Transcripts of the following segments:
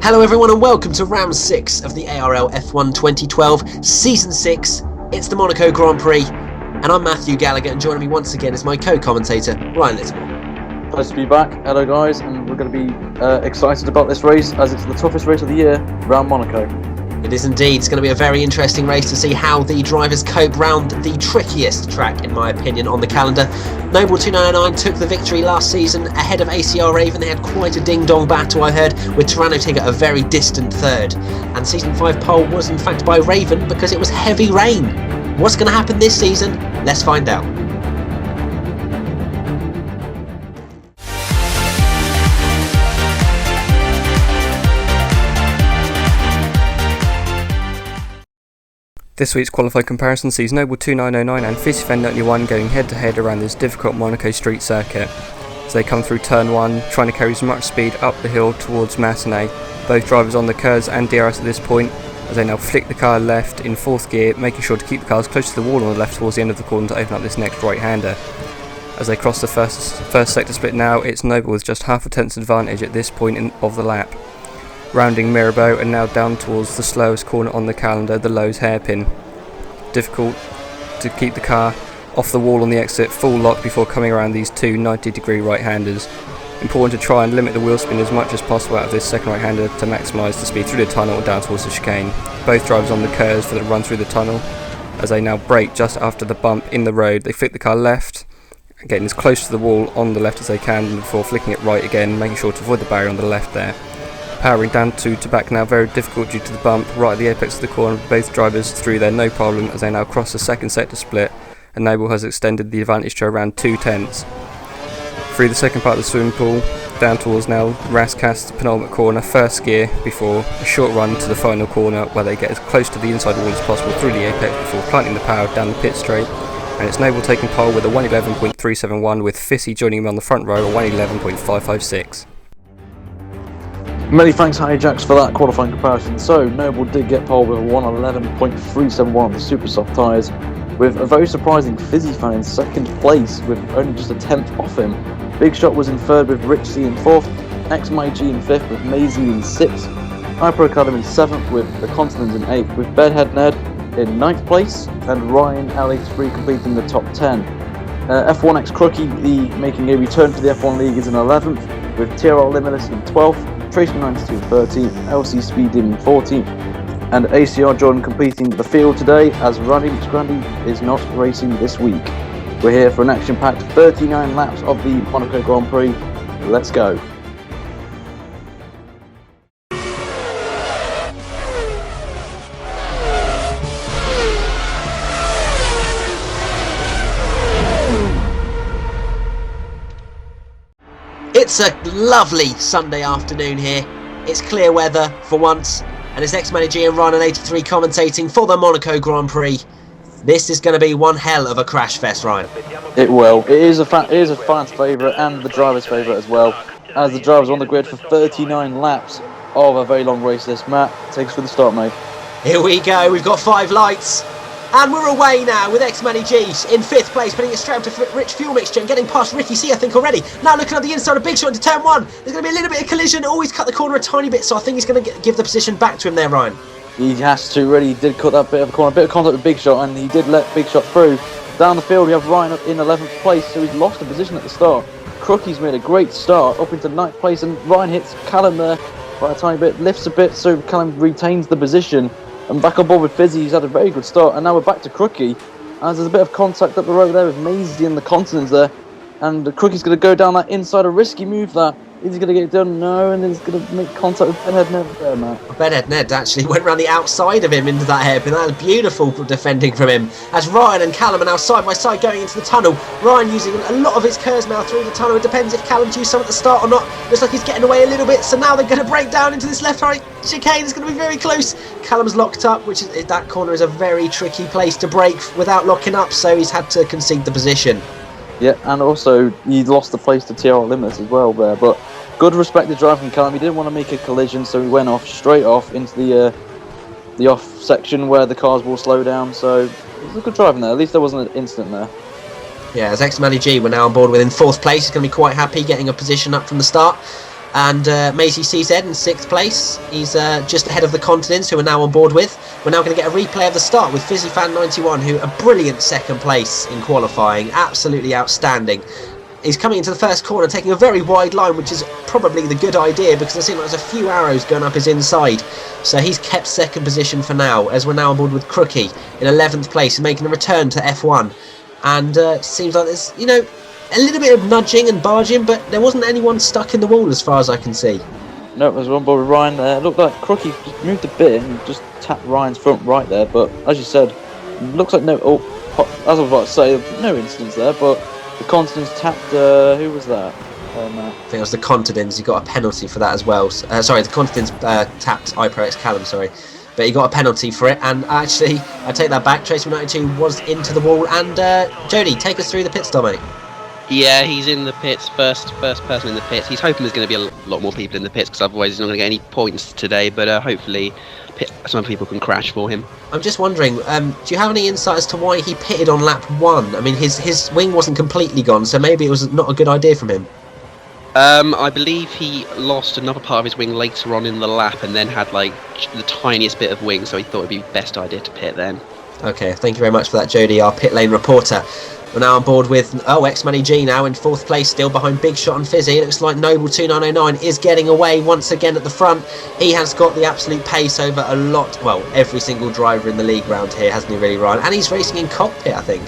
Hello everyone and welcome to round 6 of the ARL F1 2012 Season 6. It's the Monaco Grand Prix and I'm Matthew Gallagher, and joining me once again is my co-commentator Ryan Little. Nice to be back. Hello guys, and we're going to be excited about this race as it's the toughest race of the year around Monaco. It is indeed. It's going to be a very interesting race to see how the drivers cope round the trickiest track, in my opinion, on the calendar. Noble 299 took the victory last season ahead of ACR Raven. They had quite a ding-dong battle, I heard, with Tyrannotiger a very distant third. And Season 5 pole was in fact by Raven because it was heavy rain. What's going to happen this season? Let's find out. This week's qualified comparison sees Noble 2909 and Fizzyfen 91 going head to head around this difficult Monaco street circuit. As they come through turn 1, trying to carry as much speed up the hill towards Matinee. Both drivers on the curves and DRS at this point, as they now flick the car left in 4th gear, making sure to keep the cars close to the wall on the left towards the end of the corner to open up this next right-hander. As they cross the first sector split now, it's Noble with just half a tenth's advantage at this point of the lap. Rounding Mirabeau and now down towards the slowest corner on the calendar, the Lowe's hairpin. Difficult to keep the car off the wall on the exit, full lock before coming around these two 90-degree right-handers. Important to try and limit the wheel spin as much as possible out of this second right-hander to maximise the speed through the tunnel or down towards the chicane. Both drivers on the curves for the run through the tunnel, as they now brake just after the bump in the road. They flick the car left, getting as close to the wall on the left as they can before flicking it right again, making sure to avoid the barrier on the left there. Powering down to back now, very difficult due to the bump right at the apex of the corner. Both drivers through there no problem as they now cross the second sector split, and Noble has extended the advantage to around 2 tenths. Through the second part of the swimming pool, down towards now Rascast penultimate corner, first gear before a short run to the final corner where they get as close to the inside wall as possible through the apex before planting the power down the pit straight. And it's Noble taking pole with a 111.371 with Fissy joining him on the front row at 111.556. Many thanks Hijax for that qualifying comparison. So Noble did get pole with a 111.371 on the super soft tyres, with a very surprising Fizzyfen in second place with only just a tenth off him. Big Shot was in third with Rich C in fourth, xMattyG in fifth with Mazy in sixth, Hyper Academy in seventh with the Contadins in eighth, with Bedhead Ned in ninth place and Ryan ARL X360 completing the top 10. F1 xCrookie making a return to the F1 League is in 11th, with TRL Limitless in 12th, Tracy 92 in 13th, LC Speed in 14th, and ACR Jordan completing the field today as Randy McScrandy is not racing this week. We're here for an action-packed 39 laps of the Monaco Grand Prix. Let's go. It's a lovely Sunday afternoon here. It's clear weather for once, and it's xMattyG and Ryan 83 commentating for the Monaco Grand Prix. This is going to be one hell of a crash fest, Ryan. It will. It is a fan's favourite and the driver's favourite as well, as the driver's on the grid for 39 laps of a very long race. This Matt, take us for the start, mate. Here we go. We've got 5 lights. And we're away now with xMattyG in 5th place, putting it straight up to Rich Fuel Mixture and getting past Ricky C, I think, already. Now looking at the inside of Big Shot into turn 1. There's going to be a little bit of collision. Always cut the corner a tiny bit, so I think he's going to give the position back to him there, Ryan. He has to, really. He did cut that bit of a corner, a bit of contact with Big Shot, and he did let Big Shot through. Down the field, we have Ryan in 11th place, so he's lost a position at the start. Crookie's made a great start up into 9th place, and Ryan hits Callum there by a tiny bit, lifts a bit, so Callum retains the position. And back on board with Fizzy, he's had a very good start, and now we're back to Crookie, as there's a bit of contact up the road there with Mazy and the Contadins there, and Crookie's going to go down that inside, a risky move that. Is he going to get it done? No, and then he's going to make contact with Bedhead Ned there, Matt. Bedhead Ned actually went around the outside of him into that hairpin. That was beautiful defending from him. As Ryan and Callum are now side by side going into the tunnel. Ryan using a lot of his curves now through the tunnel. It depends if Callum's used some at the start or not. Looks like he's getting away a little bit, so now they're going to break down into this left-right chicane. It's going to be very close. Callum's locked up, which is that corner is a very tricky place to break without locking up, so he's had to concede the position. Yeah, and also he lost the place to TRL Limits as well there, but good respected drive from Callum. He didn't want to make a collision, so he went off straight off into the off section where the cars will slow down, so it was a good driving there. At least there wasn't an incident there. Yeah, as xMattyG, we're now on board within 4th place. He's going to be quite happy getting a position up from the start. And Mazy CZ in 6th place. He's just ahead of the Contadins, who are now on board with. We're now going to get a replay of the start with FizzyFan91, who a brilliant 2nd place in qualifying, absolutely outstanding. He's coming into the first corner, taking a very wide line, which is probably the good idea because there seems like there's a few arrows going up his inside. So he's kept 2nd position for now, as we're now on board with Crookie in 11th place, making a return to F1. And seems like there's, you know, a little bit of nudging and barging, but there wasn't anyone stuck in the wall as far as I can see. No, there's one boy with Ryan there. It looked like Crookie just moved a bit and just tapped Ryan's front right there, but as you said, looks like no, as I was about to say, no incidents there, but the Contadins tapped, who was that? I think it was the Contadins. He got a penalty for that as well. Sorry, the Contadins tapped iPro Callum, sorry. But he got a penalty for it, and actually, I take that back, Trace92 was into the wall, and Jody, take us through the pit stop, mate. Yeah, he's in the pits, first person in the pits. He's hoping there's going to be a lot more people in the pits, because otherwise he's not going to get any points today, but hopefully some people can crash for him. I'm just wondering, do you have any insight as to why he pitted on lap 1? I mean, his wing wasn't completely gone, so maybe it was not a good idea from him. I believe he lost another part of his wing later on in the lap and then had like the tiniest bit of wing, so he thought it'd be best idea to pit then. Okay, thank you very much for that, Jody, our pit lane reporter. We're now on board with xMattyG now in 4th place, still behind Big Shot and Fizzy. It looks like Noble2909 is getting away once again at the front. He has got the absolute pace over a lot, well, every single driver in the league round here, hasn't he really, Ryan? And he's racing in cockpit, I think.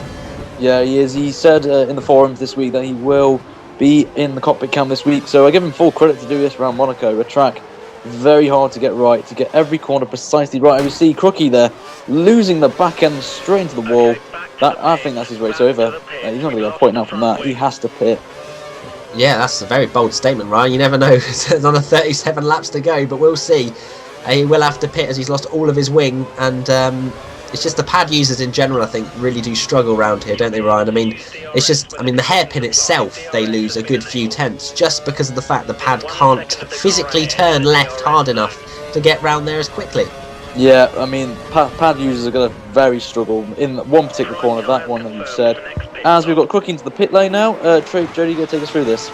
Yeah, he is. He said in the forums this week that he will be in the cockpit cam this week, so I give him full credit to do this around Monaco, a track very hard to get right, to get every corner precisely right. And we see Crookie there losing the back end straight into the wall. I think that's his race over. He's not going to get a point now from that. He has to pit. Yeah, that's a very bold statement, Ryan. You never know. There's on 37 laps to go, but we'll see. He will have to pit as he's lost all of his wing, and it's just the pad users in general, I think, really do struggle around here, don't they, Ryan? I mean, it's just, I mean, the hairpin itself, they lose a good few tenths just because of the fact the pad can't physically turn left hard enough to get round there as quickly. Yeah, I mean, pad users are going to very struggle in one particular corner, that one that you've said. As we've got Crookie into the pit lane now, Jody, you're going to take us through this.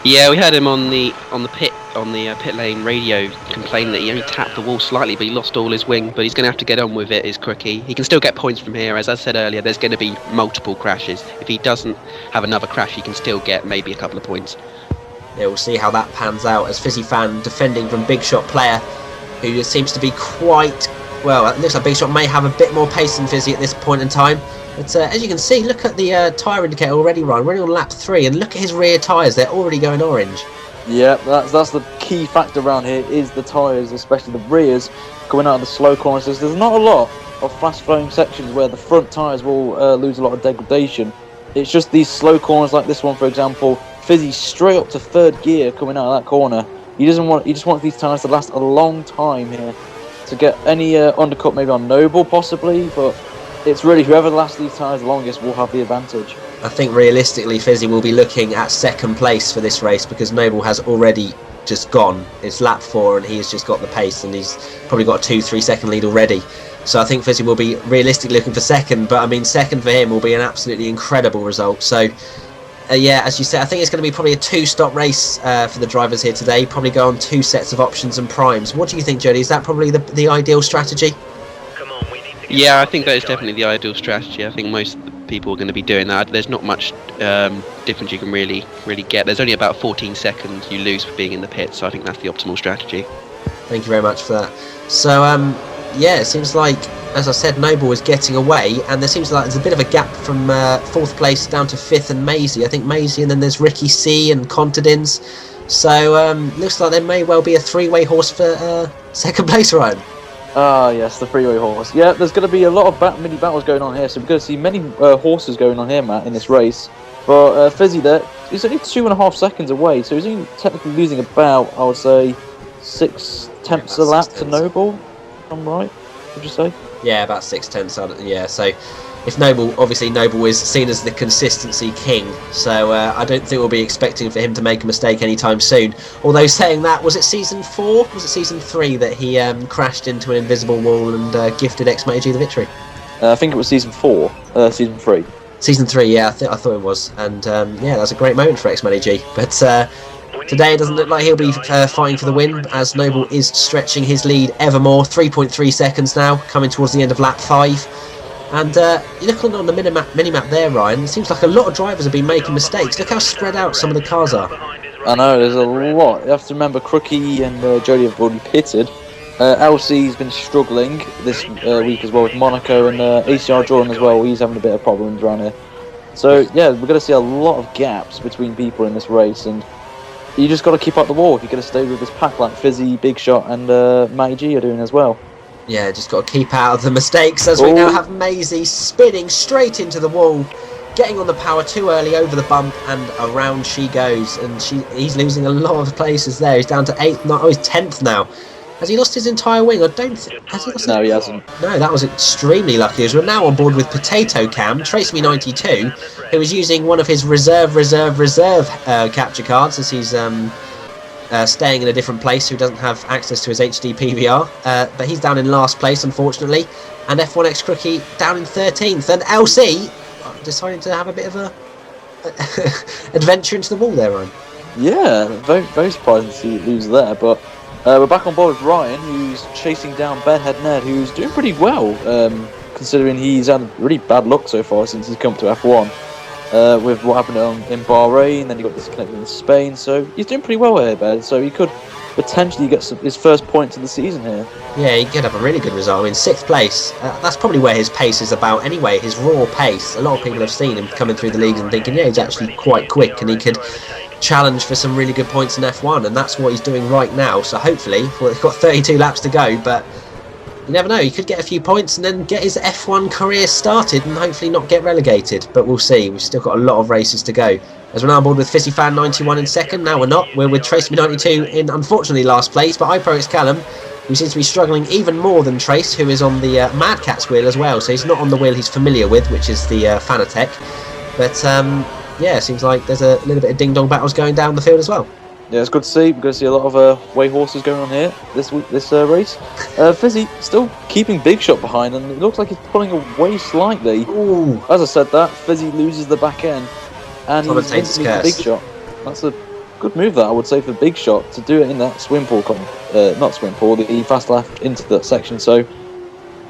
Yeah, we heard him on the pit lane radio complain that he only tapped the wall slightly, but he lost all his wing. But he's going to have to get on with it, is Crookie. He can still get points from here. As I said earlier, there's going to be multiple crashes. If he doesn't have another crash, he can still get maybe a couple of points. Yeah, we'll see how that pans out as Fizzy Fan defending from Big Shot player, who seems to be quite, well, it looks like Big Shot may have a bit more pace than Fizzy at this point in time. But as you can see, look at the tyre indicator already, Ryan. We're only on lap 3, and look at his rear tyres. They're already going orange. Yeah, that's the key factor around here, is the tyres, especially the rears, coming out of the slow corners. There's not a lot of fast-flowing sections where the front tyres will lose a lot of degradation. It's just these slow corners like this one, for example. Fizzy straight up to 3rd gear coming out of that corner. He just wants these tyres to last a long time here, to get any undercut maybe on Noble possibly, but it's really whoever lasts these tyres the longest will have the advantage. I think realistically Fizzy will be looking at 2nd place for this race because Noble has already just gone. It's lap 4 and he has just got the pace, and he's probably got a 2-3 second lead already. So I think Fizzy will be realistically looking for 2nd, but I mean 2nd for him will be an absolutely incredible result. So yeah, as you said, I think it's going to be probably a 2-stop race for the drivers here today. Probably go on 2 sets of options and primes. What do you think, Jody? Is that probably the ideal strategy? Yeah, I think that is definitely the ideal strategy. I think most people are going to be doing that. There's not much difference you can really get. There's only about 14 seconds you lose for being in the pit, so I think that's the optimal strategy. Thank you very much for that. So yeah, it seems like, as I said, Noble is getting away, and there seems like there's a bit of a gap from 4th place down to 5th and Mazy. I think Mazy, and then there's Ricky C and Contadins. So looks like there may well be a 3-way horse for 2nd place, Ryan. Ah, yes, the 3-way horse. Yeah, there's going to be a lot of mini battles going on here, so we're going to see many horses going on here, Matt, in this race. But Fizzy there, he's only 2.5 seconds away, so he's only technically losing about, I would say, 6 tenths a lap to Noble, if I'm right, would you say? Yeah, about 6 tenths. Yeah, so if obviously Noble is seen as the consistency king, so I don't think we'll be expecting for him to make a mistake anytime soon. Although saying that, was it season 4? Was it season 3 that he crashed into an invisible wall and gifted xMattyG the victory? I think it was season 4, season 3. Season 3, yeah, I thought it was, and yeah, that's a great moment for xMattyG. But Today it doesn't look like he'll be fighting for the win, as Noble is stretching his lead ever more. 3.3 seconds now, coming towards the end of lap 5. And you look on the minimap there, Ryan, it seems like a lot of drivers have been making mistakes. Look how spread out some of the cars are. I know, there's a lot. You have to remember Crookie and Jody have already pitted. LC's been struggling this week as well with Monaco, and ACR Jordan as well. He's having a bit of problems around here. So yeah, we're going to see a lot of gaps between people in this race, and you just got to keep up the wall if you're going to stay with this pack like Fizzy, Big Shot, and MattyG are doing as well. Yeah, just got to keep out of the mistakes, as we now have Mazy spinning straight into the wall, getting on the power too early over the bump, and around she goes. And he's losing a lot of places there. He's down to 8th, no, he's 10th now. Has he lost his entire wing? I don't think. Has he lost No, he hasn't. No, that was extremely lucky. As we're now on board with Potato Cam, TraceMe92, who is using one of his reserve capture cards, as he's staying in a different place, who doesn't have access to his HD PVR. But he's down in last place, unfortunately. And F1X Crookie down in 13th. And LC deciding to have a bit of a adventure into the wall there, Ryan. Yeah, very, very surprising to see it lose there, but we're back on board with Ryan, who's chasing down Bedhead Ned, who's doing pretty well, considering he's had really bad luck so far since he's come to F1. With what happened in Bahrain, then he got disconnected in Spain, so he's doing pretty well here, Bed, so he could potentially get his first points of the season here. Yeah, he could have a really good result. In 6th place, that's probably where his pace is about anyway, his raw pace. A lot of people have seen him coming through the leagues and thinking, yeah, he's actually quite quick and he could challenge for some really good points in F1, and that's what he's doing right now. So hopefully, well, he's got 32 laps to go, but you never know, he could get a few points and then get his F1 career started and hopefully not get relegated, but we'll see. We've still got a lot of races to go. As we're now on board with FizzyFan91 in 2nd, now we're not. We're with TraceMe92 in, unfortunately, last place, but iProX Callum, who seems to be struggling even more than Trace, who is on the Mad Cat's wheel as well, so he's not on the wheel he's familiar with, which is the Fanatec. But yeah, seems like there's a little bit of ding-dong battles going down the field as well. Yeah, it's good to see. We're going to see a lot of way horses going on here this race. Fizzy still keeping Big Shot behind, and it looks like he's pulling away slightly. Ooh. As I said that, Fizzy loses the back end, and he's into the Big Shot. That's a good move, that I would say, for Big Shot to do it in that swim pool, not swim pool, the fast left into that section. So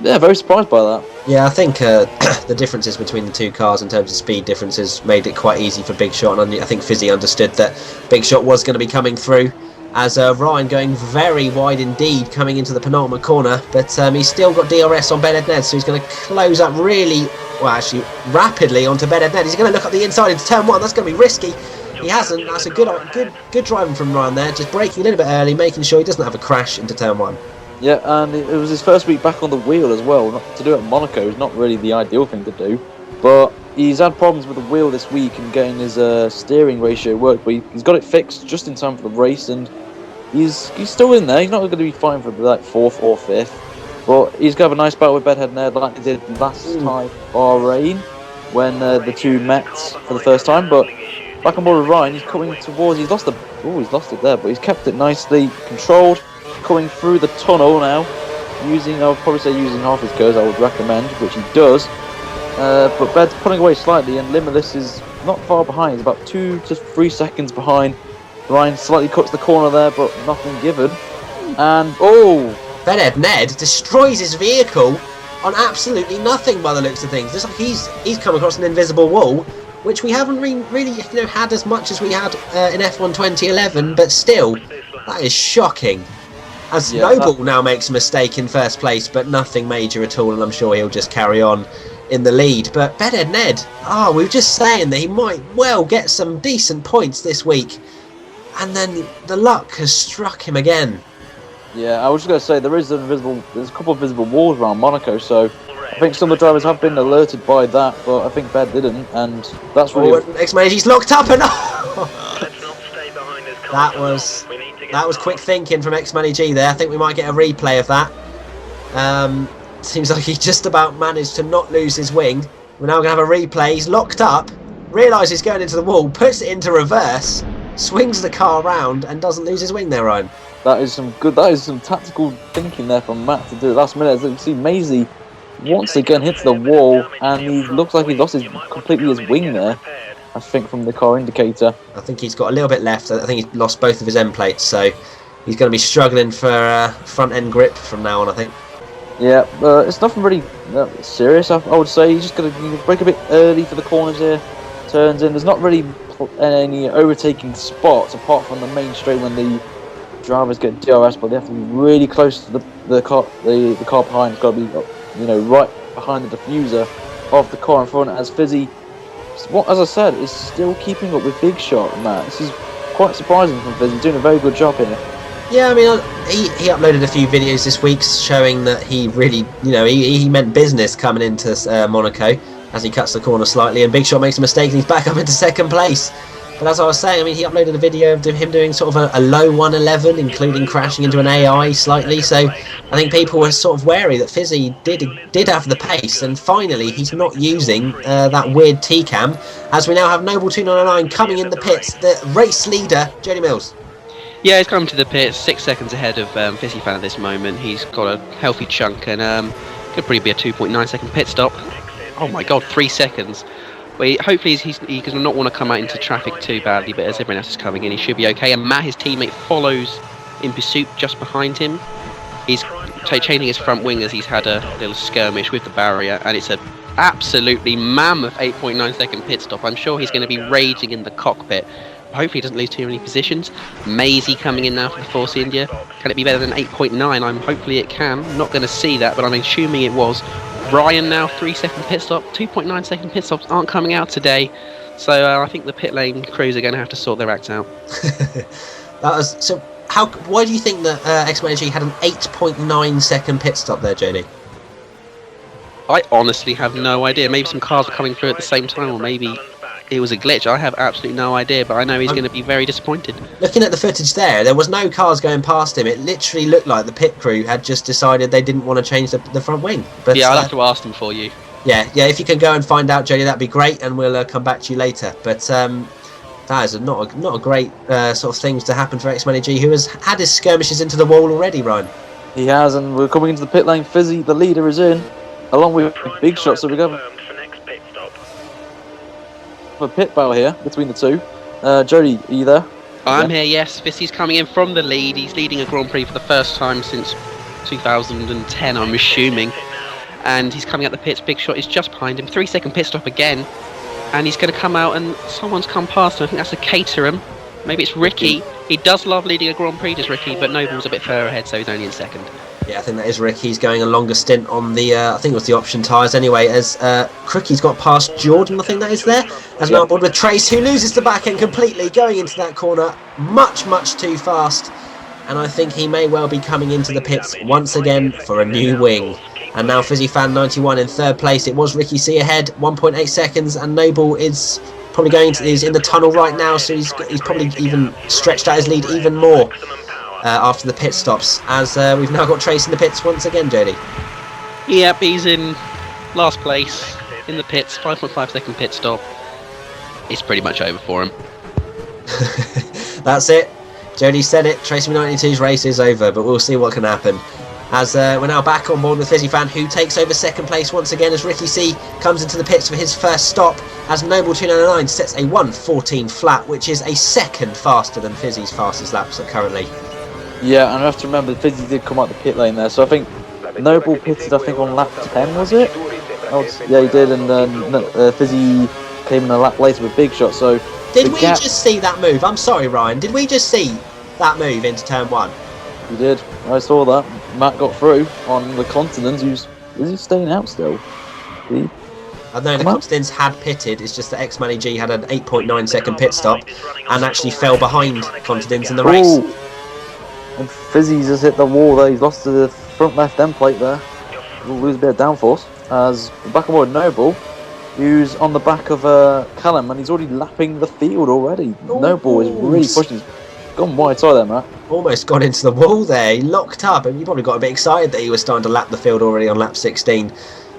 yeah, very surprised by that. Yeah, I think the differences between the two cars in terms of speed differences made it quite easy for Big Shot, and I think Fizzy understood that Big Shot was going to be coming through, as Ryan going very wide indeed coming into the penultimate corner, but he's still got DRS on Bedhead Ned, so he's going to close up really, well actually rapidly onto Bedhead Ned. He's going to look up the inside into turn 1, that's going to be risky. He hasn't, that's a good driving from Ryan there, just braking a little bit early, making sure he doesn't have a crash into turn 1. Yeah, and it was his first week back on the wheel as well. To do it at Monaco is not really the ideal thing to do, but he's had problems with the wheel this week and getting his steering ratio work, but he's got it fixed just in time for the race, and he's still in there. He's not going to be fighting for like 4th or 5th, but he's going to have a nice battle with Bedhead Ned like he did last time Bahrain when the two met for the first time. But back on board with Ryan, he's coming towards, he's lost it there, but he's kept it nicely controlled. Coming through the tunnel now, I would probably say using half his curves, I would recommend, which he does. But Bed's pulling away slightly, and Limitless is not far behind. He's about 2 to 3 seconds behind. Ryan slightly cuts the corner there, but nothing given. And Bedhead Ned destroys his vehicle on absolutely nothing by the looks of things. Looks like he's come across an invisible wall, which we haven't really had as much as we had in F1 2011, but still, that is shocking. As Noble now makes a mistake in 1st place, but nothing major at all, and I'm sure he'll just carry on in the lead. But Bedhead Ned, we were just saying that he might well get some decent points this week, and then the luck has struck him again. Yeah, I was just going to say, there's a couple of visible walls around Monaco, so I think some of the drivers have been alerted by that, but I think Bed didn't, and that's really... xMattyG's locked up, and that was quick thinking from xMattyG there. I think we might get a replay of that. Seems like he just about managed to not lose his wing. We're now going to have a replay. He's locked up, realises he's going into the wall, puts it into reverse, swings the car around, and doesn't lose his wing there, Ryan. That is some tactical thinking there from Matt to do it last minute. As you can see, Mazy once again hits the wall, and he looks like he lost completely his wing there. I think, from the car indicator. I think he's got a little bit left. I think he's lost both of his end plates, so he's going to be struggling for front end grip from now on, I think. Yeah, it's nothing really serious, I would say. He's just going to brake a bit early for the corners here. Turns in. There's not really any overtaking spots apart from the main straight when the drivers get DRS, but they have to be really close to the car behind. It's got to be, right behind the diffuser of the car in front. As Fizzy, as I said, is still keeping up with Big Shot, Matt. This is quite surprising from Fizzy. He's doing a very good job here. Yeah, I mean, he uploaded a few videos this week showing that he really, he meant business coming into Monaco as he cuts the corner slightly, and Big Shot makes a mistake and he's back up into second place. But as I was saying, I mean, he uploaded a video of him doing sort of a low 111, including crashing into an AI slightly. So I think people were sort of wary that Fizzy did have the pace, and finally he's not using that weird T-cam, as we now have Noble 299 coming in the pits, the race leader, Jody Mills. Yeah, he's come to the pits 6 seconds ahead of Fizzy Fan at this moment. He's got a healthy chunk and could probably be a 2.9 second pit stop. Oh my god, 3 seconds. Well, hopefully he does not want to come out into traffic too badly, but as everyone else is coming in, he should be okay. And Matt, his teammate, follows in pursuit just behind him. He's chaining his front wing as he's had a little skirmish with the barrier, and it's an absolutely mammoth 8.9 second pit stop. I'm sure he's going to be raging in the cockpit. Hopefully he doesn't lose too many positions. Mazy coming in now for the Force India. Can it be better than 8.9? Hopefully it can. Not going to see that, but I'm assuming it was. Ryan now 3 second pit stop. 2.9 second pit stops aren't coming out today, so I think the pit lane crews are going to have to sort their act out. Why do you think that xMattyG had an 8.9 second pit stop there, Jody? I honestly have no idea. Maybe some cars were coming through at the same time, or maybe it was a glitch. I have absolutely no idea, but I know he's going to be very disappointed. Looking at the footage there was no cars going past him. It literally looked like the pit crew had just decided they didn't want to change the front wing. But yeah, I'll have to ask them for you. Yeah, if you can go and find out, Jody, that'd be great, and we'll come back to you later. But that is not a great sort of things to happen for xMattyG, who has had his skirmishes into the wall already, Ryan. He has, and we're coming into the pit lane. Fizzy, the leader, is in, along with Big Shot, so we go a pit battle here between the two. Jody, are you there? I'm here, yes. Fizzy's coming in from the lead. He's leading a Grand Prix for the first time since 2010, I'm assuming. And he's coming out the pits. Big Shot is just behind him. 3 second pit stop again. And he's going to come out, and someone's come past him. I think that's a Caterham. Maybe it's Ricky. He does love leading a Grand Prix, does Ricky, but Noble's a bit further ahead, so he's only in second. Yeah, I think that is Ricky. He's going a longer stint on the, I think it was the option tyres anyway, as Crooky's got past Jordan, I think that is there, as now on board with Trace, who loses the back end completely, going into that corner much, much too fast. And I think he may well be coming into the pits once again for a new wing. And now Fizzy Fan 91 in third place. It was Ricky C ahead, 1.8 seconds, and Noble is probably is in the tunnel right now, so he's probably even stretched out his lead even more. After the pit stops, as we've now got Trace in the pits once again, Jody. Yep, he's in last place in the pits, 5.5 second pit stop. It's pretty much over for him. That's it. Jody said it. Trace 92's race is over, but we'll see what can happen. As we're now back on board with Fizzy Fan, who takes over second place once again as Ricky C comes into the pits for his first stop, as Noble 299 sets a 1:14 flat, which is a second faster than Fizzy's fastest laps currently. Yeah, and I have to remember Fizzy did come out the pit lane there, so I think Noble pitted, I think, on lap 10, was it? Yeah, he did, and Fizzy came in a lap later with Big Shot, so... Did we just see that move? I'm sorry, Ryan, did we just see that move into turn 1? We did, I saw that. Matt got through on the contadins. Is he staying out still? I know the contadins had pitted, it's just that xMattyG had an 8.9 second pit stop and actually fell behind contadins in the race. And Fizzy's just hit the wall there. He's lost to the front left end plate there. We'll lose a bit of downforce. As we're back on board Noble, who's on the back of Callum, and he's already lapping the field already. Ooh. Noble is really pushing. He's gone wide side there, Matt. Almost got into the wall there. He locked up, and you probably got a bit excited that he was starting to lap the field already on lap 16.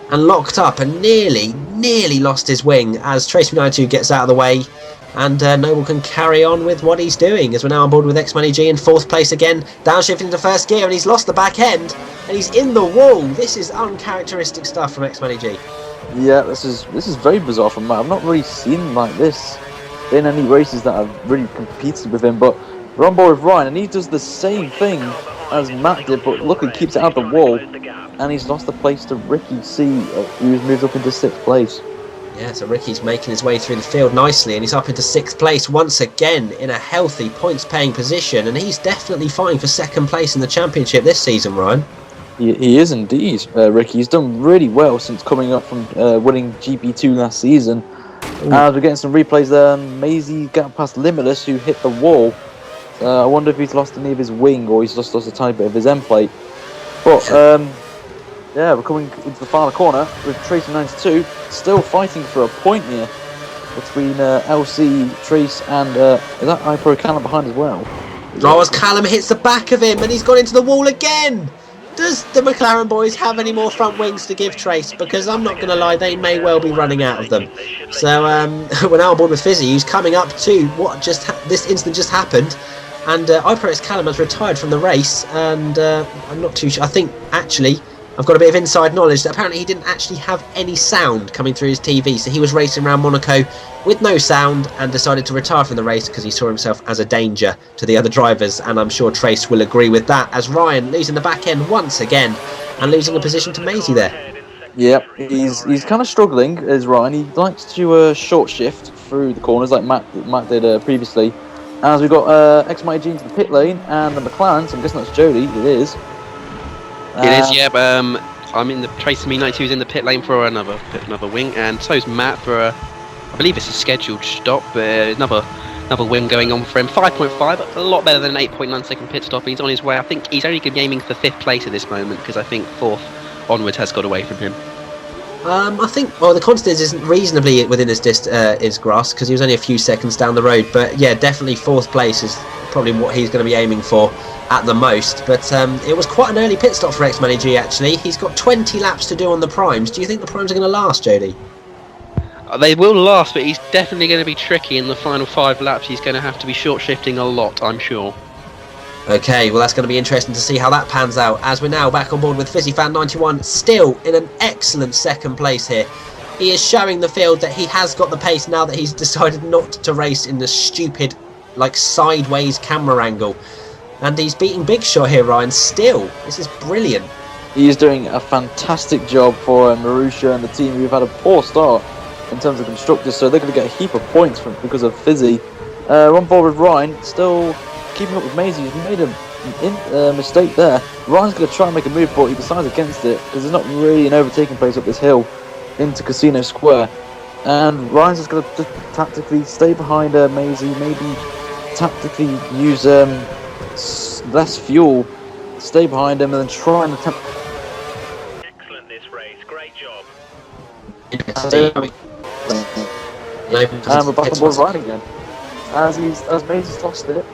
And locked up and nearly lost his wing as Trace 92 gets out of the way. And Noble can carry on with what he's doing as we're now on board with xMattyG in fourth place again, downshifting into first gear, and he's lost the back end and he's in the wall. This is uncharacteristic stuff from xMattyG. Yeah, this is very bizarre from Matt. I've not really seen like this in any races that have really competed with him. But we're on board with Ryan, and he does the same thing as Matt did, but luckily keeps it out of the wall, and he's lost the place to Ricky C, who's moved up into 6th place. Yeah, so Ricky's making his way through the field nicely, and he's up into 6th place once again in a healthy points-paying position, and he's definitely fighting for 2nd place in the championship this season, Ryan. He is indeed, Ricky. He's done really well since coming up from winning GP2 last season. We're getting some replays there. Mazy got past Limitless, who hit the wall. I wonder if he's lost any of his wing, or he's just lost a tiny bit of his end plate. But yeah, we're coming into the final corner with Trace 92 still fighting for a point here between LC, Trace, and is that iPro Callum behind as well? Oh, as Callum hits the back of him, and he's gone into the wall again. Does the McLaren boys have any more front wings to give Trace? Because I'm not going to lie, they may well be running out of them. So we're now on board with Fizzy, who's coming up to what this incident just happened. And iPro's Callum has retired from the race, and I'm not too sure. I think, actually, I've got a bit of inside knowledge that apparently he didn't actually have any sound coming through his TV, so he was racing around Monaco with no sound and decided to retire from the race because he saw himself as a danger to the other drivers, and I'm sure Trace will agree with that, as Ryan losing the back end once again and losing a position to Mazy there. Yep, he's kind of struggling, as Ryan. He likes to short shift through the corners like Matt did previously. As we've got xMattyG into the pit lane and the McLaren, so I'm guessing that's Jody. It is. It is, yeah. I'm in the Trace Me 92's in the pit lane for another wing, and so's Matt for I believe it's a scheduled stop. Another wing going on for him. 5.5, a lot better than an 8.9 second pit stop. He's on his way. I think he's only aiming for 5th place at this moment because I think 4th onwards has got away from him. I think, well, the Contadins isn't reasonably within his grasp because he was only a few seconds down the road. But yeah, definitely 4th place is probably what he's going to be aiming for at the most. But it was quite an early pit stop for xMattyG actually. He's got 20 laps to do on the primes. Do you think the primes are going to last, Jody? They will last, but he's definitely going to be tricky in the final 5 laps. He's going to have to be short shifting a lot, I'm sure. Okay, well that's going to be interesting to see how that pans out, as we're now back on board with FizzyFan91, still in an excellent 2nd place here. He is showing the field that he has got the pace now that he's decided not to race in the stupid, like, sideways camera angle. And he's beating Big Shot here, Ryan, still. This is brilliant. He is doing a fantastic job for Marusha and the team, who've had a poor start in terms of constructors, so they're going to get a heap of points because of Fizzy. We're on board with Ryan, still keeping up with Mazy. He's made a mistake there. Ryan's going to try and make a move, but he decides against it because there's not really an overtaking place up this hill into Casino Square. And Ryan's just going to just tactically stay behind Mazy, maybe tactically use less fuel, stay behind him, and then try and attempt. Excellent this race, great job. And we're back on board Ryan again. As Mazy's lost it.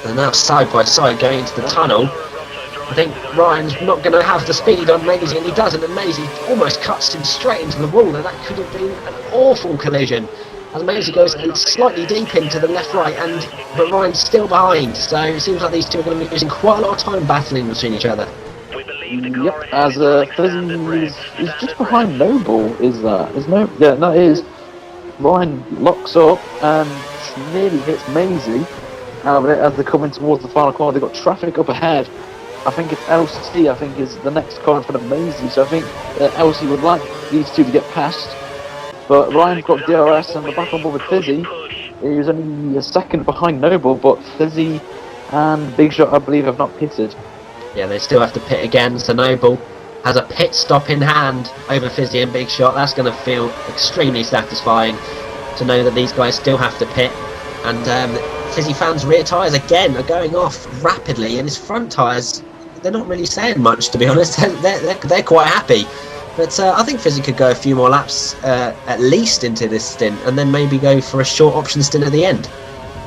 And now side by side going into the tunnel. I think Ryan's not going to have the speed on Mazy, and he doesn't, and Mazy almost cuts him straight into the wall, and that could have been an awful collision. As Mazy goes slightly deep into the left-right, but Ryan's still behind, so it seems like these two are going to be losing quite a lot of time battling between each other. Yep, as Fizzy is just behind Noble, is that? Yeah, that is. Ryan locks up and nearly hits Mazy. As they're coming towards the final corner, they've got traffic up ahead. I think it's LC, I think, is the next car in front of Mazy, so I think LC would like these two to get past. But Ryan's got DRS and we're back on board with Fizzy. He was only a second behind Noble, but Fizzy and Big Shot, I believe, have not pitted. Yeah, they still have to pit again, so Noble has a pit stop in hand over Fizzy and Big Shot. That's going to feel extremely satisfying to know that these guys still have to pit. And Fizzy fans' rear tyres again are going off rapidly, and his front tyres, they're not really saying much, to be honest. They're quite happy. But I think Fizzy could go a few more laps at least into this stint, and then maybe go for a short option stint at the end.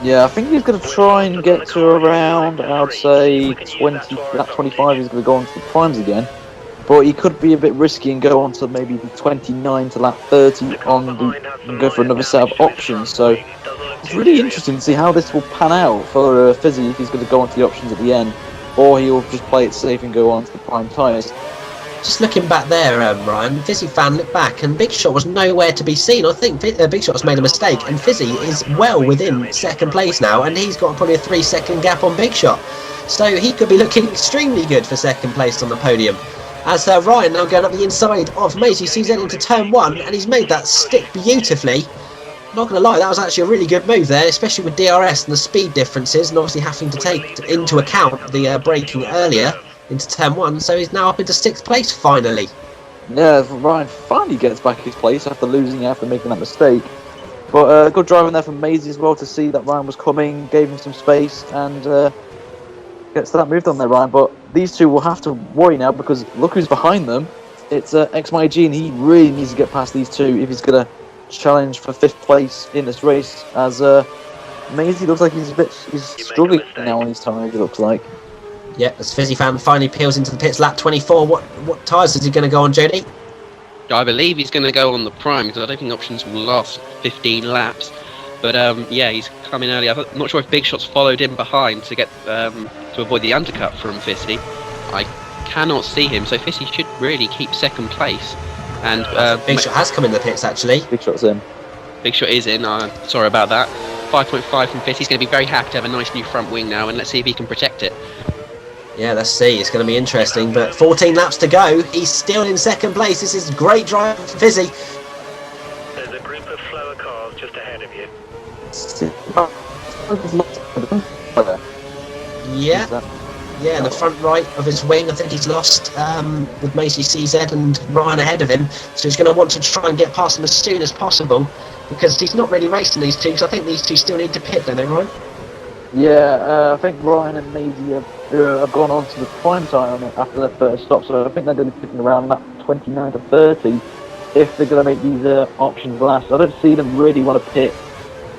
Yeah, I think he's going to try and get to around, I would say, lap 25, he's going to go on to the primes again. But he could be a bit risky and go on to maybe the 29 to lap 30 and go for another set of options. So it's really interesting to see how this will pan out for Fizzy, if he's going to go on to the options at the end, or he'll just play it safe and go on to the prime tyres. Just looking back there, Ryan, Fizzy fan, look back, and Big Shot was nowhere to be seen. I think Big Shot's made a mistake, and Fizzy is well within second place now, and he's got probably a 3-second gap on Big Shot. So he could be looking extremely good for second place on the podium. As Ryan now going up the inside of Mazy CZ into turn 1, and he's made that stick beautifully. Not going to lie, that was actually a really good move there, especially with DRS and the speed differences, and obviously having to take into account the braking earlier into turn 1, so he's now up into 6th place finally. Yeah, Ryan finally gets back his place after making that mistake. But good driving there from Mazy as well to see that Ryan was coming, gave him some space, and gets that moved on there, Ryan. But these two will have to worry now because look who's behind them. It's xMattyG, and he really needs to get past these two if he's going to challenge for 5th place in this race. As Mazy looks like he's struggling now on his tyres, it looks like. Yeah, as Fizzy fan finally peels into the pits, lap 24. What tyres is he going to go on, Jody? I believe he's going to go on the prime because I don't think options will last 15 laps. But yeah, he's coming early. I'm not sure if Big Shot's followed him behind to get to avoid the undercut from Fizzy. I cannot see him, so Fizzy should really keep second place. And Big Shot has come in the pits actually. Big Shot's in. Big Shot is in. Sorry about that. 5.5 from Fizzy. He's going to be very happy to have a nice new front wing now, and let's see if he can protect it. Yeah, let's see. It's going to be interesting. But 14 laps to go. He's still in second place. This is great drive for Fizzy. There's a group of slower cars just ahead of you. Yeah, in the front right of his wing, I think he's lost with Mazy CZ and Ryan ahead of him. So he's going to want to try and get past him as soon as possible because he's not really racing these two. Because I think these two still need to pit, don't they, Ryan? Yeah, I think Ryan and Mazy have gone on to the prime time after their first stop, so I think they're going to be picking around lap 29 to 30 if they're going to make these options last. I don't see them really want to pit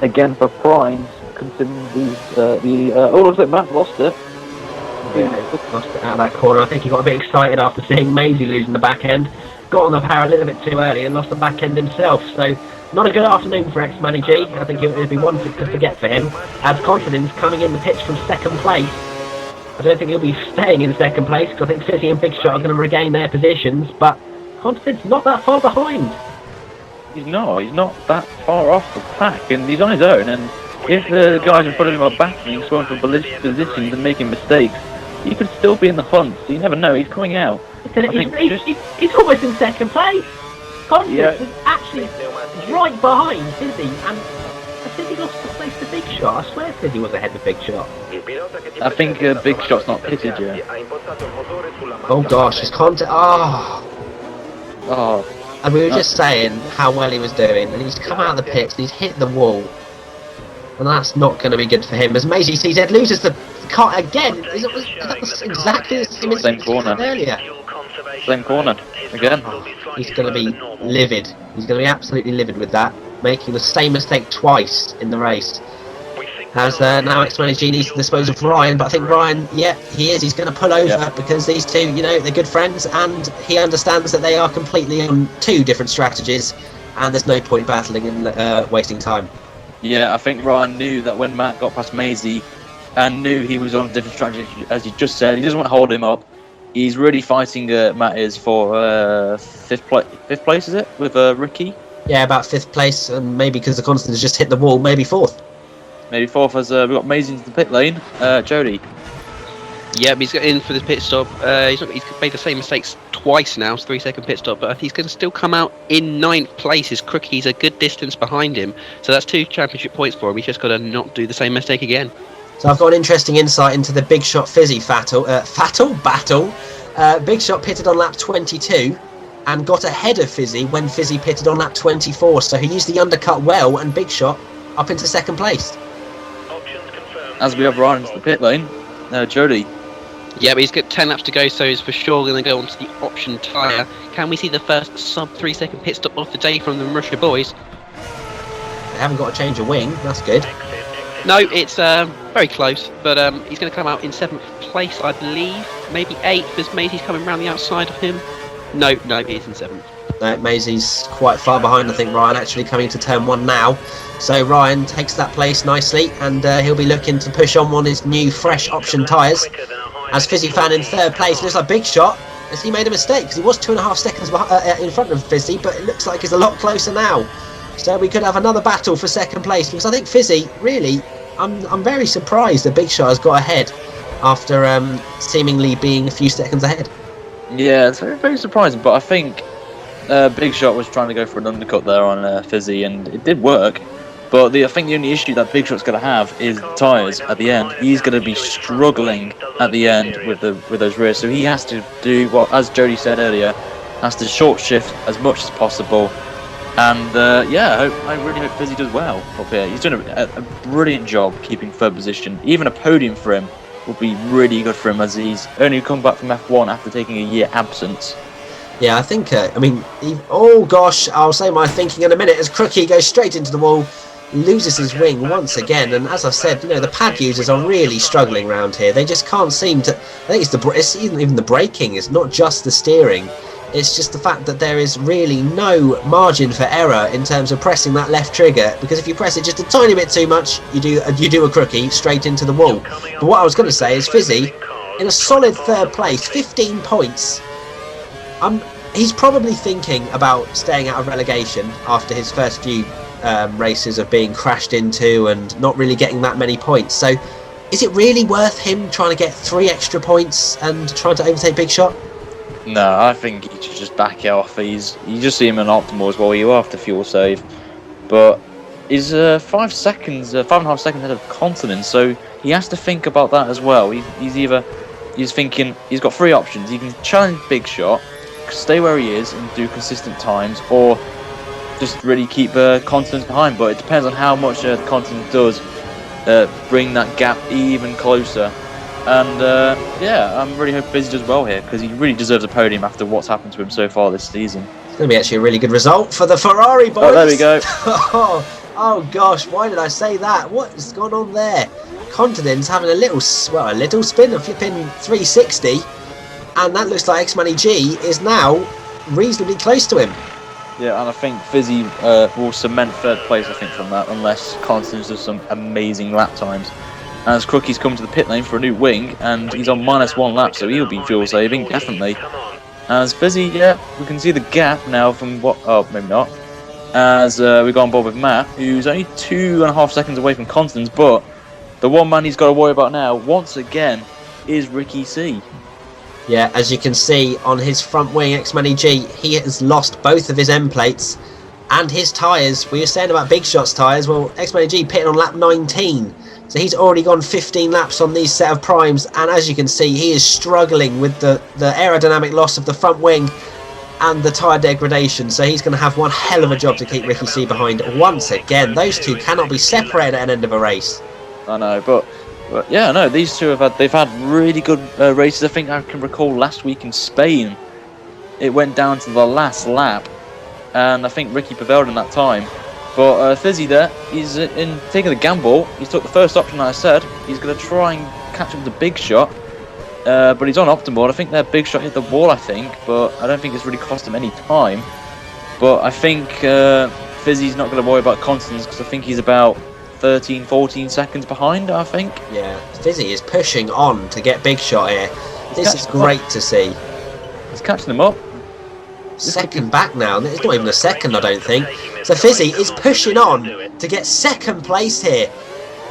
again for primes, considering these. Looks like Matt lost it. Yeah, lost it out of that corner. I think he got a bit excited after seeing Mazy losing the back end. Got on the power a little bit too early and lost the back end himself. So not a good afternoon for xMattyG. I think it would be one to forget for him. As Contadins coming in the pits from second place. I don't think he'll be staying in second place because I think Fizzy and Big Shot are going to regain their positions. But Contadins not that far behind. He's not that far off the pack, and he's on his own. And if the guys in front of him are battling, swung for positions and making mistakes, he could still be in the hunt. So you never know. He's coming out. He's almost in second place. Contadins is actually right behind Fizzy, and Fizzy lost the place to Big Shot. I swear Fizzy was ahead of Big Shot. I think Big Shot's not pitted yet. Oh gosh, it's Contadins. Oh. And we were just saying how well he was doing, and he's come out of the pits and he's hit the wall. And that's not going to be good for him, as Mazy CZ loses the car again. Is it exactly the same corner earlier? Same corner, again. He's going to be livid. He's going to be absolutely livid with that, making the same mistake twice in the race. As now xMattyG needs to dispose of Ryan, but I think Ryan, he is. He's going to pull over because these two, they're good friends, and he understands that they are completely on two different strategies, and there's no point battling and wasting time. Yeah, I think Ryan knew that when Matt got past Mazy and knew he was on a different strategy, as you just said, he doesn't want to hold him up. He's really fighting Matt is for fifth place, is it, with Ricky? Yeah, about 5th place, and maybe because the constant has just hit the wall, maybe 4th. Maybe 4th as we've got Mazy into the pit lane. Jody. Yep, he's got in for the pit stop. He's made the same mistakes twice now. It's 3-second pit stop, but he's going to still come out in 9th place. His Crookie's a good distance behind him, so that's 2 championship points for him. He's just got to not do the same mistake again. So I've got an interesting insight into the Big Shot Fizzy battle. Big Shot pitted on lap 22 and got ahead of Fizzy when Fizzy pitted on lap 24. So he used the undercut well, and Big Shot up into 2nd place. As we have Ryan into the pit lane, Jody. Yeah, but he's got 10 laps to go, so he's for sure going to go onto the option tyre. Can we see the first sub 3-second pit stop of the day from the Russia boys? They haven't got to change a wing, that's good. No, it's very close, but he's going to come out in 7th place, I believe. Maybe 8th, as Mazy's coming around the outside of him. No, he's in 7th. No, Mazy's quite far behind, I think, Ryan, actually coming to turn 1 now. So Ryan takes that place nicely, and he'll be looking to push on his new fresh option tyres. As Fizzy fan in 3rd place, looks like Big Shot has he made a mistake? Because he was 2.5 seconds in front of Fizzy, but it looks like he's a lot closer now. So we could have another battle for second place, because I think Fizzy, really, I'm very surprised that Big Shot has got ahead after seemingly being a few seconds ahead. Yeah, it's very, very surprising, but I think Big Shot was trying to go for an undercut there on Fizzy, and it did work. But I think the only issue that Big Shot's going to have is tyres at the end. He's going to be struggling at the end with those rears, so he has to do what, as Jody said earlier, has to short shift as much as possible. And yeah, I really hope Fizzy does well up here. He's doing a brilliant job keeping third position. Even a podium for him will be really good for him, as he's only come back from F1 after taking a year absence. Yeah, I think, oh gosh, I'll say my thinking in a minute as Crookie goes straight into the wall, loses his wing once again, and as I said, the pad users are really struggling around here. They just can't seem to, I think it's even the braking, it's not just the steering, it's just the fact that there is really no margin for error in terms of pressing that left trigger, because if you press it just a tiny bit too much, you do a Crookie straight into the wall. But what I was going to say is Fizzy, in a solid third place, 15 points, he's probably thinking about staying out of relegation after his first few races of being crashed into and not really getting that many points. So is it really worth him trying to get 3 extra points and trying to overtake Big Shot? No, I think he should just back it off. You just see him in optimal as well. You have to fuel save, but he's 5.5 seconds ahead of Contadins, so he has to think about that as well. He's thinking he's got 3 options. He can challenge Big Shot, stay where he is and do consistent times, or just really keep Contadins behind. But it depends on how much Contadins does bring that gap even closer. And yeah, I'm really hoping Fizzy does well here, because he really deserves a podium after what's happened to him so far this season. It's going to be actually a really good result for the Ferrari boys. Oh, there we go. oh gosh, why did I say that? What's gone on there? Contadins having a little spin, a flipping 360, and that looks like xMattyG is now reasonably close to him. Yeah, and I think Fizzy will cement third place, I think, from that, unless Contadins does some amazing lap times. As Crookie's come to the pit lane for a new wing, and he's on -1 lap, so he'll be fuel saving, definitely. As Fizzy, yeah, we can see the gap now from what, oh, maybe not. As we go on board with Matt, who's only 2.5 seconds away from Contadins, but the one man he's got to worry about now, once again, is Ricky C. Yeah, as you can see on his front wing, xMattyG, he has lost both of his end plates and his tyres. We were saying about Big Shot's tyres, well, xMattyG pitted on lap 19. So he's already gone 15 laps on these set of primes, and as you can see, he is struggling with the aerodynamic loss of the front wing and the tyre degradation. So he's going to have one hell of a job to keep Ricky C behind once again. Those two cannot be separated at an end of a race. I know, but yeah, no, these two they've had really good races. I think I can recall last week in Spain, it went down to the last lap, and I think Ricky prevailed in that time. But Fizzy there, he's in taking the gamble. He's took the first option, like I said. He's going to try and catch up with the Big Shot, but he's on optimal. I think their Big Shot hit the wall, I think, but I don't think it's really cost him any time. But I think Fizzy's not going to worry about Contadins, because I think he's about 13, 14 seconds behind, I think. Yeah, Fizzy is pushing on to get Big Shot here. This is great to see. He's catching them up. Second back now. It's not even a second, I don't think. So Fizzy is pushing on to get second place here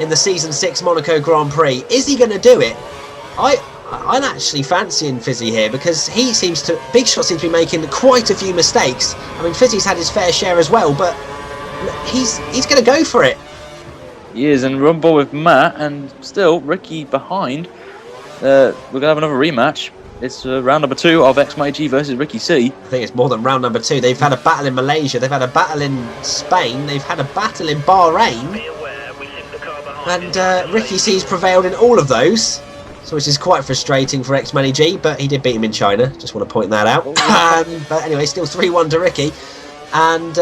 in the Season 6 Monaco Grand Prix. Is he going to do it? I'm actually fancying Fizzy here, because Big Shot seems to be making quite a few mistakes. I mean, Fizzy's had his fair share as well, but he's going to go for it. He is, and rumble with Matt, and still Ricky behind. We're going to have another rematch. It's round number 2 of xMattyG versus Ricky C. I think it's more than round number 2. They've had a battle in Malaysia, they've had a battle in Spain, they've had a battle in Bahrain, and Ricky C's prevailed in all of those, so which is quite frustrating for xMattyG, but he did beat him in China, just want to point that out. But anyway, still 3-1 to Ricky, and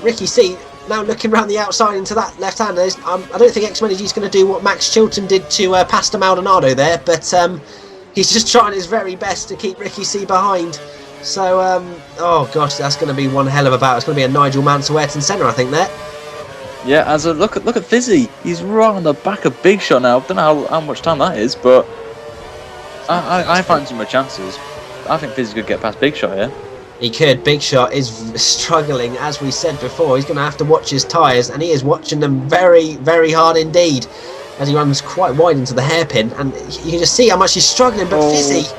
Ricky C now looking around the outside into that left-hander. I don't think xMattyG's going to do what Max Chilton did to Pastor Maldonado there, but he's just trying his very best to keep Ricky C behind. So, oh gosh, that's going to be one hell of a battle. It's going to be a Nigel Mansell-Ayrton centre, I think, there. Yeah, as a look at Fizzy. He's right on the back of Big Shot now. I don't know how much time that is, but I fancy my chances. I think Fizzy could get past Big Shot here. He could. Big Shot is struggling, as we said before. He's going to have to watch his tyres, and he is watching them very, very hard indeed, as he runs quite wide into the hairpin. And you can just see how much he's struggling. But Fizzy,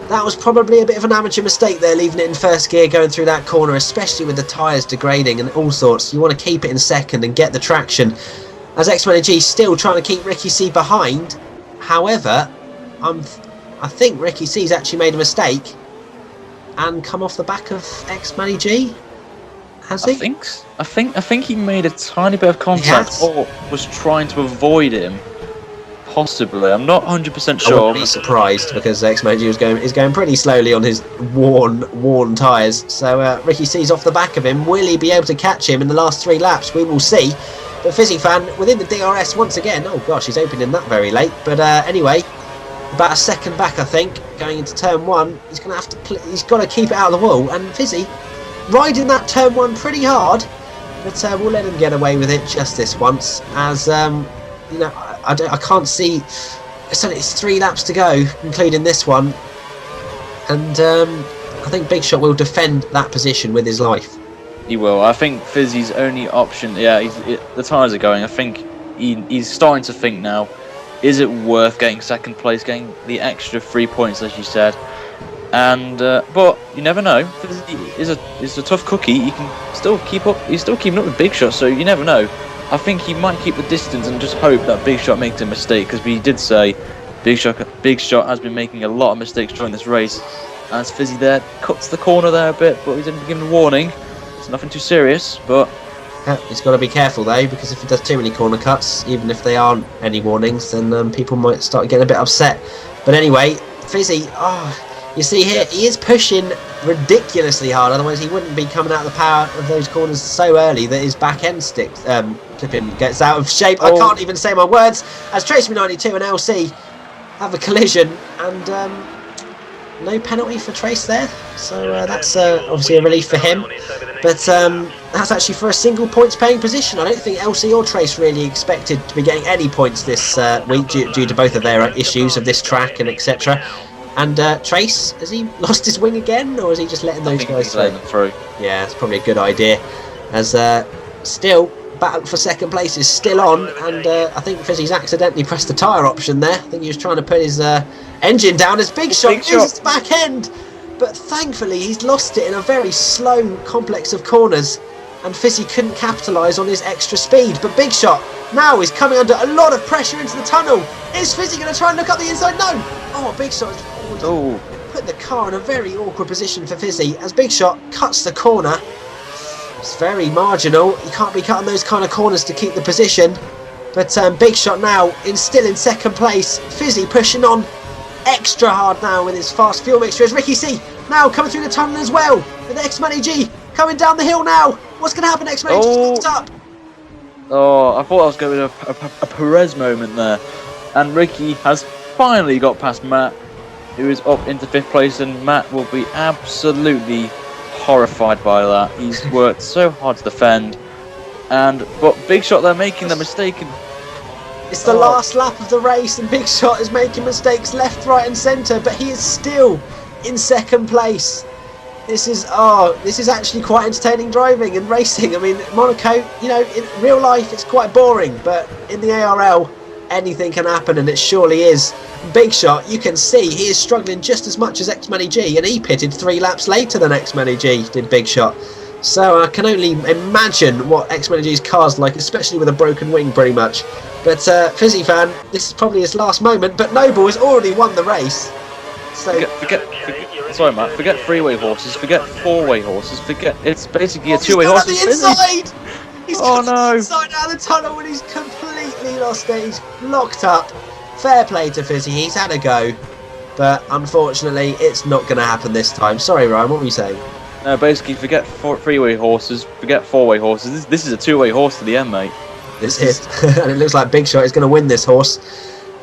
that was probably a bit of an amateur mistake there, leaving it in first gear, going through that corner, especially with the tyres degrading and all sorts. You want to keep it in second and get the traction. As xMattyG still trying to keep Ricky C behind. However, I think Ricky C's actually made a mistake and come off the back of xMattyG. Has he? I think he made a tiny bit of contact or was trying to avoid him. Possibly. I'm not 100% sure. I wouldn't be surprised, because xMattyG is going pretty slowly on his worn tyres. So Ricky C's off the back of him. Will he be able to catch him in the last 3 laps? We will see. But Fizzy Fan within the DRS once again. Oh gosh, he's opening that very late. But anyway, about a second back, I think, going into turn 1. He's going to have to. He's got to keep it out of the wall. And Fizzy riding that turn 1 pretty hard. But we'll let him get away with it just this once. As you know, I can't see. So it's 3 laps to go, including this one. And I think Big Shot will defend that position with his life. He will. I think Fizzy's only option. Yeah, the tyres are going. I think he's starting to think now. Is it worth getting second place, getting the extra 3 points, as you said? And but you never know. Fizzy is a tough cookie. He can still keep up. He's still keeping up with Big Shot, so you never know. I think he might keep the distance and just hope that Big Shot makes a mistake, because we did say Big Shot has been making a lot of mistakes during this race. As Fizzy there cuts the corner there a bit, but he's only given a warning. It's nothing too serious, but he's got to be careful though, because if he does too many corner cuts, even if they aren't any warnings, then people might start getting a bit upset. But anyway, Fizzy, you see here, he is pushing ridiculously hard, otherwise he wouldn't be coming out of the power of those corners so early that his back end flipping gets out of shape. I can't even say my words, as Trace92 and LC have a collision, and no penalty for Trace there, so that's obviously a relief for him. But that's actually for a single points paying position. I don't think LC or Trace really expected to be getting any points this week due to both of their issues of this track and etc. And Trace, has he lost his wing again, or is he just letting those guys through? Yeah, it's probably a good idea, as still battle for second place is still on, and I think Fizzy's accidentally pressed the tyre option there. I think he was trying to put his engine down as Big Shot uses the back end, but thankfully he's lost it in a very slow complex of corners, and Fizzy couldn't capitalise on his extra speed. But Big Shot now is coming under a lot of pressure into the tunnel. Is Fizzy going to try and look up the inside? No! Oh, Big Shot has put the car in a very awkward position for Fizzy, as Big Shot cuts the corner. It's very marginal. You can't be cutting those kind of corners to keep the position. But Big Shot now still in second place. Fizzy pushing on extra hard now with his fast fuel mixture, as Ricky C now coming through the tunnel as well, with xMattyG coming down the hill now. What's going to happen? xMattyG locked up. Oh, I thought I was going to a Perez moment there. And Ricky has finally got past Matt, who is up into 5th place, and Matt will be absolutely horrified by that. He's worked so hard to defend, but Big Shot there making the mistake. It's the last lap of the race, and Big Shot is making mistakes left, right and centre, but he is still in second place. This is actually quite entertaining driving and racing. I mean, Monaco, you know, in real life it's quite boring, but in the ARL anything can happen, and it surely is. Big Shot, you can see he is struggling just as much as xMattyG, and he pitted 3 laps later than xMattyG did, Big Shot. So I can only imagine what xMattyG's car's like, especially with a broken wing pretty much. But Fizzy Fan, this is probably his last moment, but Noble has already won the race. So sorry Matt, forget 3-way horses, forget 4-way horses, it's basically a 2-way horse. He's on the inside! He's got the inside out of the tunnel, and he's completely lost it. He's locked up. Fair play to Fizzy, he's had a go, but unfortunately it's not going to happen this time. Sorry Ryan, what were you saying? No, basically forget 3-way horses, forget 4-way horses. This is a 2-way horse to the end, mate. This is, and it looks like Big Shot is going to win this horse,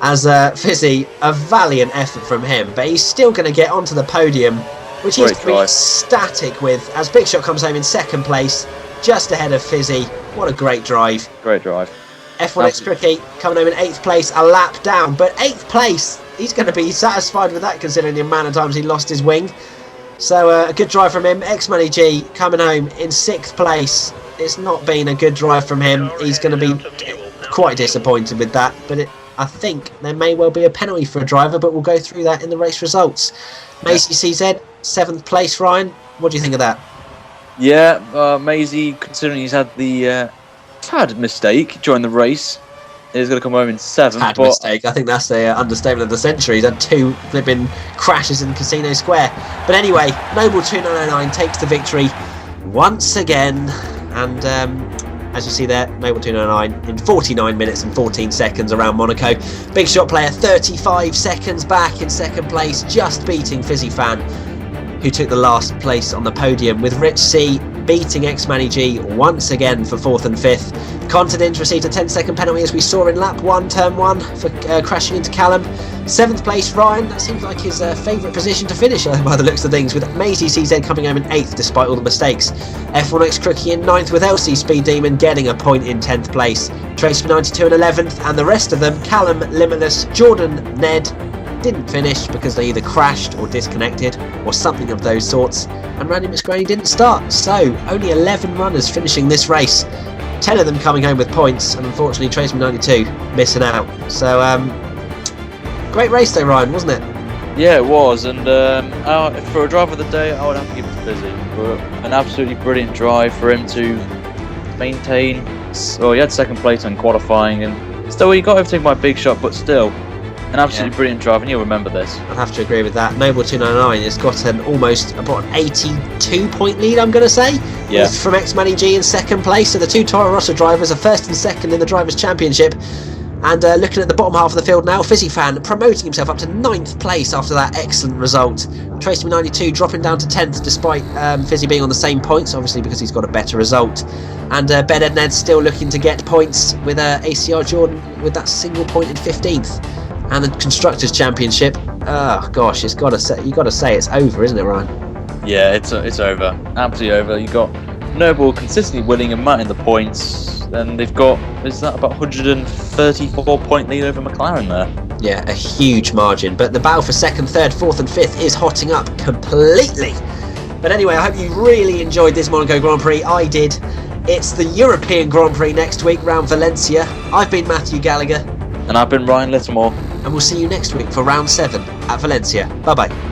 as Fizzy, a valiant effort from him, but he's still going to get onto the podium, which he's going to be ecstatic with, as Big Shot comes home in second place, just ahead of Fizzy. What a great drive. Great drive. F1 X360 coming home in 8th place, a lap down, but 8th place he's going to be satisfied with that, considering the amount of times he lost his wing. So a good drive from him. xMattyG coming home in 6th place. It's not been a good drive from him. He's going to be quite disappointed with that, but I think there may well be a penalty for a driver, but we'll go through that in the race results. Mazy CZ, 7th place. Ryan, what do you think of that? Yeah, Mazy, considering he's had the tad mistake during the race, is going to come home in 7th. Tad mistake. I think that's the understatement of the century. He's had 2 flipping crashes in Casino Square. But anyway, Noble 2909 takes the victory once again. And as you see there, Noble 299 in 49 minutes and 14 seconds around Monaco. Big Shot Player 35 seconds back in 2nd place, just beating Fizzy Fan, who took the last place on the podium, with Rich C beating xMattyG once again for 4th and 5th. Contadins received a 10-second penalty, as we saw in lap 1, turn 1, for crashing into Callum. 7th place, Ryan, that seems like his favourite position to finish by the looks of things, with Mazy CZ coming home in 8th despite all the mistakes. F1 X360 in 9th, with LC Speed Demon getting a point in 10th place. Tracer 92 in 11th, and the rest of them, Callum, Limitless, Jordan, Ned, didn't finish because they either crashed or disconnected or something of those sorts, and Randy McScraney didn't start. So only 11 runners finishing this race, 10 of them coming home with points, and unfortunately Tracer 92 missing out. So great race though, Ryan, wasn't it? Yeah, it was, and for a driver of the day, I would have to give it to Fizzy for an absolutely brilliant drive for him to maintain. Well, he had 2nd place on qualifying, and still he got everything by Big Shot, but still an absolutely brilliant drive, and you'll remember this. I'd have to agree with that. Noble 299 has got an almost about an 82-point lead, I'm going to say, from xMattyG in 2nd place. So the 2 Toro Rosso drivers are 1st and 2nd in the Drivers' Championship. And looking at the bottom half of the field now, Fizzy Fan promoting himself up to 9th place after that excellent result. Tracer 92 dropping down to 10th despite Fizzy being on the same points, obviously because he's got a better result. And Bedhead Ned still looking to get points with ACR Jordan with that single point in 15th. And the Constructors' Championship, oh gosh, you got to say it's over, isn't it, Ryan? Yeah, it's over, absolutely over. You got Noble consistently winning and matting the points, and they've got, is that about 134 point lead over McLaren there? Yeah, a huge margin, but the battle for 2nd, 3rd, 4th and 5th is hotting up completely. But anyway, I hope you really enjoyed this Monaco Grand Prix. I did. It's the European Grand Prix next week round Valencia. I've been Matthew Gallagher. And I've been Ryan Littlemore. And we'll see you next week for round 7 at Valencia. Bye bye.